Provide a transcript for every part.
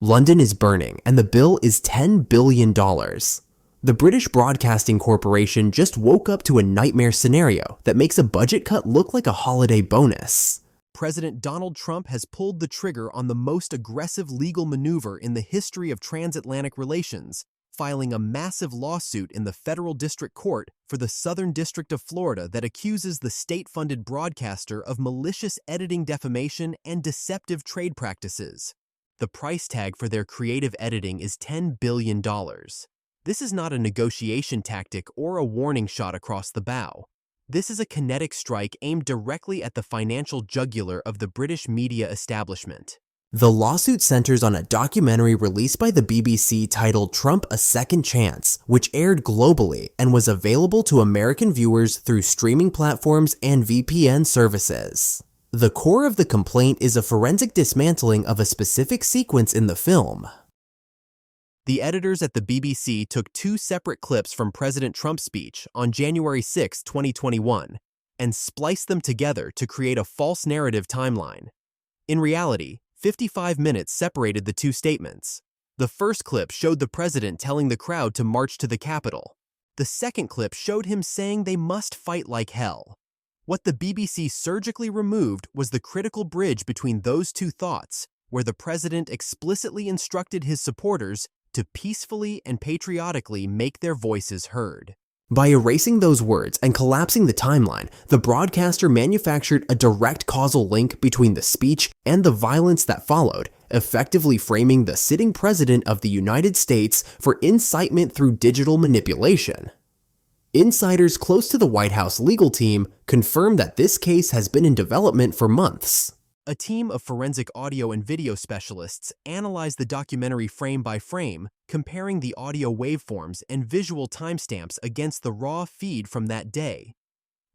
London is burning, and the bill is $10 billion. The British Broadcasting Corporation just woke up to a nightmare scenario that makes a budget cut look like a holiday bonus. President Donald Trump has pulled the trigger on the most aggressive legal maneuver in the history of transatlantic relations, filing a massive lawsuit in the federal district court for the Southern District of Florida that accuses the state-funded broadcaster of malicious editing, defamation, and deceptive trade practices. The price tag for their creative editing is $10 billion. This is not a negotiation tactic or a warning shot across the bow. This is a kinetic strike aimed directly at the financial jugular of the British media establishment. The lawsuit centers on a documentary released by the BBC titled Trump: A Second Chance, which aired globally and was available to American viewers through streaming platforms and VPN services. The core of the complaint is a forensic dismantling of a specific sequence in the film. The editors at the BBC took two separate clips from President Trump's speech on January 6, 2021, and spliced them together to create a false narrative timeline. In reality, 55 minutes separated the two statements. The first clip showed the president telling the crowd to march to the Capitol. The second clip showed him saying they must fight like hell. What the BBC surgically removed was the critical bridge between those two thoughts, where the president explicitly instructed his supporters to peacefully and patriotically make their voices heard. By erasing those words and collapsing the timeline, the broadcaster manufactured a direct causal link between the speech and the violence that followed, effectively framing the sitting president of the United States for incitement through digital manipulation. Insiders close to the White House legal team confirmed that this case has been in development for months. A team of forensic audio and video specialists analyzed the documentary frame by frame, comparing the audio waveforms and visual timestamps against the raw feed from that day.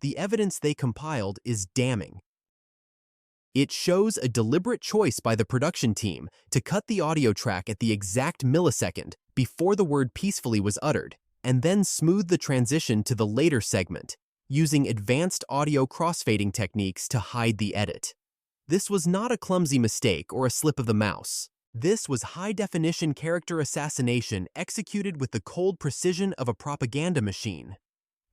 The evidence they compiled is damning. It shows a deliberate choice by the production team to cut the audio track at the exact millisecond before the word peacefully was uttered, and then smooth the transition to the later segment, using advanced audio crossfading techniques to hide the edit. This was not a clumsy mistake or a slip of the mouse. This was high-definition character assassination executed with the cold precision of a propaganda machine.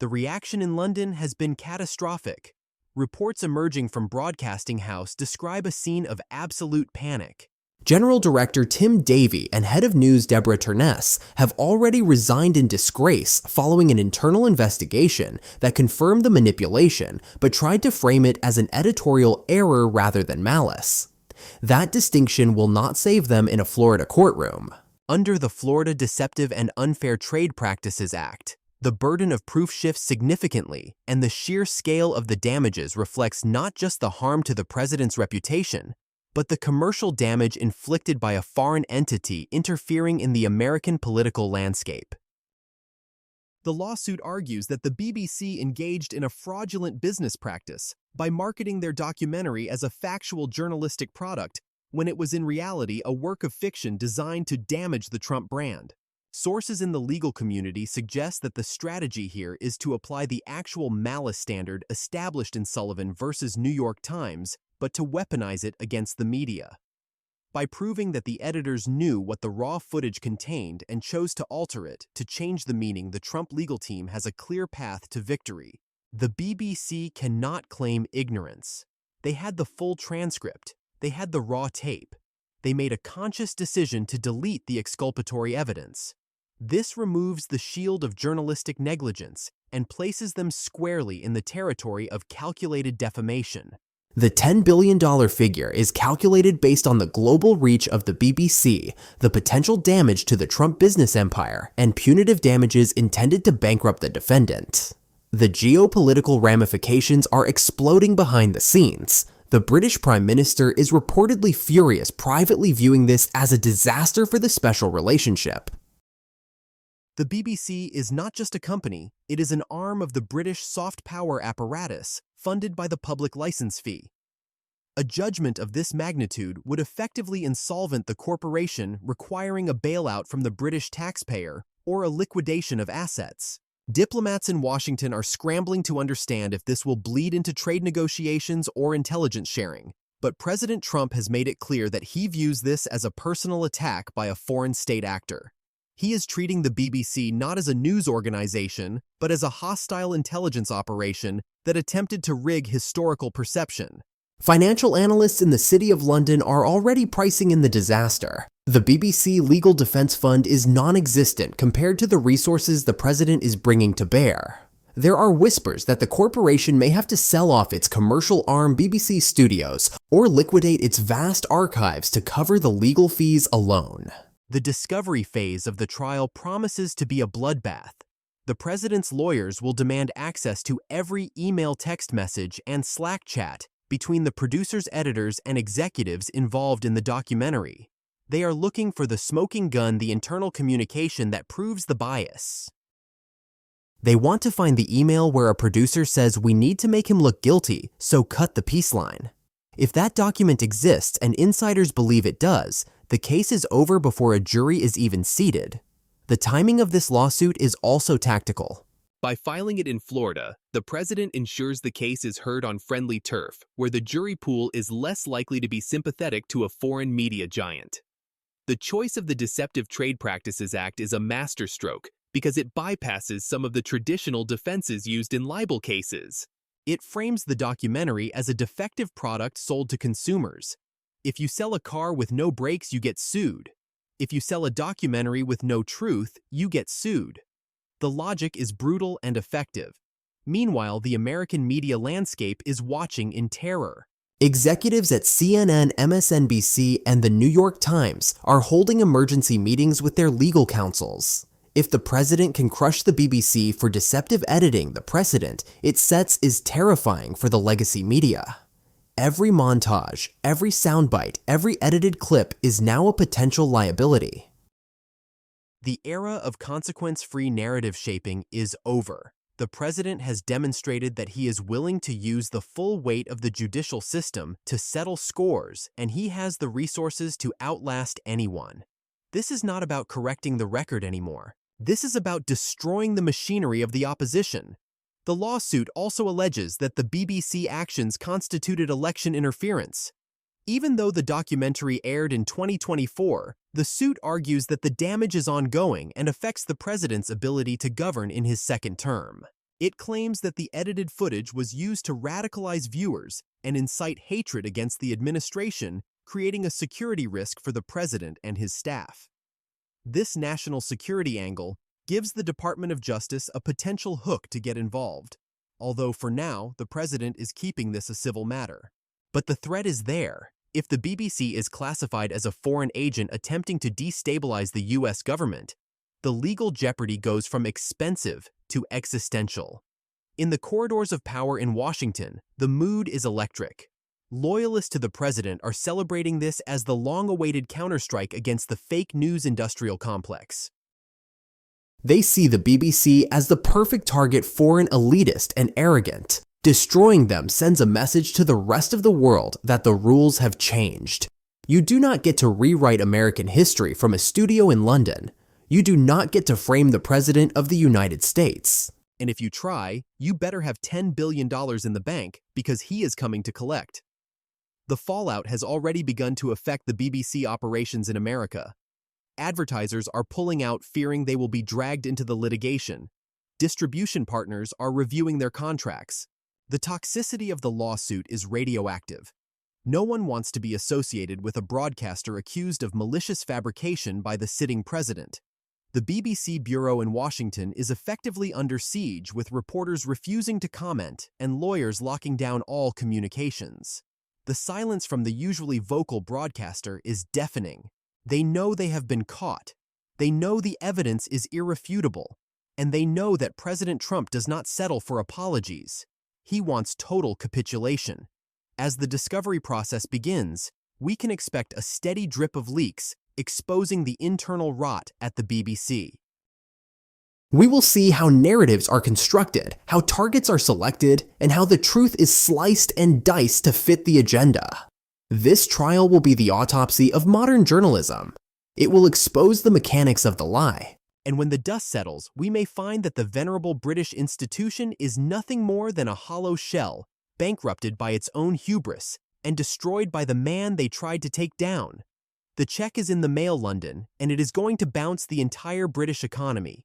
The reaction in London has been catastrophic. Reports emerging from Broadcasting House describe a scene of absolute panic. General Director Tim Davie and Head of News Deborah Turness have already resigned in disgrace following an internal investigation that confirmed the manipulation but tried to frame it as an editorial error rather than malice. That distinction will not save them in a Florida courtroom. Under the Florida Deceptive and Unfair Trade Practices Act, the burden of proof shifts significantly, and the sheer scale of the damages reflects not just the harm to the president's reputation, but the commercial damage inflicted by a foreign entity interfering in the American political landscape. The lawsuit argues that the BBC engaged in a fraudulent business practice by marketing their documentary as a factual journalistic product when it was in reality a work of fiction designed to damage the Trump brand. Sources in the legal community suggest that the strategy here is to apply the actual malice standard established in Sullivan v. New York Times, but to weaponize it against the media. By proving that the editors knew what the raw footage contained and chose to alter it to change the meaning, the Trump legal team has a clear path to victory. The BBC cannot claim ignorance. They had the full transcript. They had the raw tape. They made a conscious decision to delete the exculpatory evidence. This removes the shield of journalistic negligence and places them squarely in the territory of calculated defamation. The $10 billion figure is calculated based on the global reach of the BBC, the potential damage to the Trump business empire, and punitive damages intended to bankrupt the defendant. The geopolitical ramifications are exploding behind the scenes. The British Prime Minister is reportedly furious, privately viewing this as a disaster for the special relationship. The BBC is not just a company, it is an arm of the British soft power apparatus, funded by the public license fee. A judgment of this magnitude would effectively insolvent the corporation, requiring a bailout from the British taxpayer or a liquidation of assets. Diplomats in Washington are scrambling to understand if this will bleed into trade negotiations or intelligence sharing. But President Trump has made it clear that he views this as a personal attack by a foreign state actor. He is treating the BBC not as a news organization, but as a hostile intelligence operation that attempted to rig historical perception. Financial analysts in the City of London are already pricing in the disaster. The BBC Legal Defense Fund is non-existent compared to the resources the president is bringing to bear. There are whispers that the corporation may have to sell off its commercial arm BBC Studios or liquidate its vast archives to cover the legal fees alone. The discovery phase of the trial promises to be a bloodbath. The president's lawyers will demand access to every email, text message, and Slack chat between the producers, editors, and executives involved in the documentary. They are looking for the smoking gun, the internal communication that proves the bias. They want to find the email where a producer says we need to make him look guilty, so cut the peace line. If that document exists and insiders believe it does, the case is over before a jury is even seated. The timing of this lawsuit is also tactical. By filing it in Florida, the president ensures the case is heard on friendly turf, where the jury pool is less likely to be sympathetic to a foreign media giant. The choice of the Deceptive Trade Practices Act is a masterstroke because it bypasses some of the traditional defenses used in libel cases. It frames the documentary as a defective product sold to consumers. If you sell a car with no brakes, you get sued. If you sell a documentary with no truth, you get sued. The logic is brutal and effective. Meanwhile, the American media landscape is watching in terror. Executives at CNN, MSNBC, and the New York Times are holding emergency meetings with their legal counsels. If the president can crush the BBC for deceptive editing, the precedent it sets is terrifying for the legacy media. Every montage, every soundbite, every edited clip is now a potential liability. The era of consequence-free narrative shaping is over. The president has demonstrated that he is willing to use the full weight of the judicial system to settle scores, and he has the resources to outlast anyone. This is not about correcting the record anymore. This is about destroying the machinery of the opposition. The lawsuit also alleges that the BBC actions constituted election interference. Even though the documentary aired in 2024, the suit argues that the damage is ongoing and affects the president's ability to govern in his second term. It claims that the edited footage was used to radicalize viewers and incite hatred against the administration, creating a security risk for the president and his staff. This national security angle gives the Department of Justice a potential hook to get involved, although for now, the president is keeping this a civil matter. But the threat is there. If the BBC is classified as a foreign agent attempting to destabilize the US government, the legal jeopardy goes from expensive to existential. In the corridors of power in Washington, the mood is electric. Loyalists to the president are celebrating this as the long-awaited counterstrike against the fake news industrial complex. They see the BBC as the perfect target for an elitist and arrogant. Destroying them sends a message to the rest of the world that the rules have changed. You do not get to rewrite American history from a studio in London. You do not get to frame the President of the United States. And if you try, you better have $10 billion in the bank because he is coming to collect. The fallout has already begun to affect the BBC operations in America. Advertisers are pulling out, fearing they will be dragged into the litigation. Distribution partners are reviewing their contracts. The toxicity of the lawsuit is radioactive. No one wants to be associated with a broadcaster accused of malicious fabrication by the sitting president. The BBC bureau in Washington is effectively under siege, with reporters refusing to comment and lawyers locking down all communications. The silence from the usually vocal broadcaster is deafening. They know they have been caught. They know the evidence is irrefutable. And they know that President Trump does not settle for apologies. He wants total capitulation. As the discovery process begins, we can expect a steady drip of leaks exposing the internal rot at the BBC. We will see how narratives are constructed, how targets are selected, and how the truth is sliced and diced to fit the agenda. This trial will be the autopsy of modern journalism. It will expose the mechanics of the lie. And when the dust settles, we may find that the venerable British institution is nothing more than a hollow shell, bankrupted by its own hubris and destroyed by the man they tried to take down. The check is in the mail, London, and it is going to bounce the entire British economy.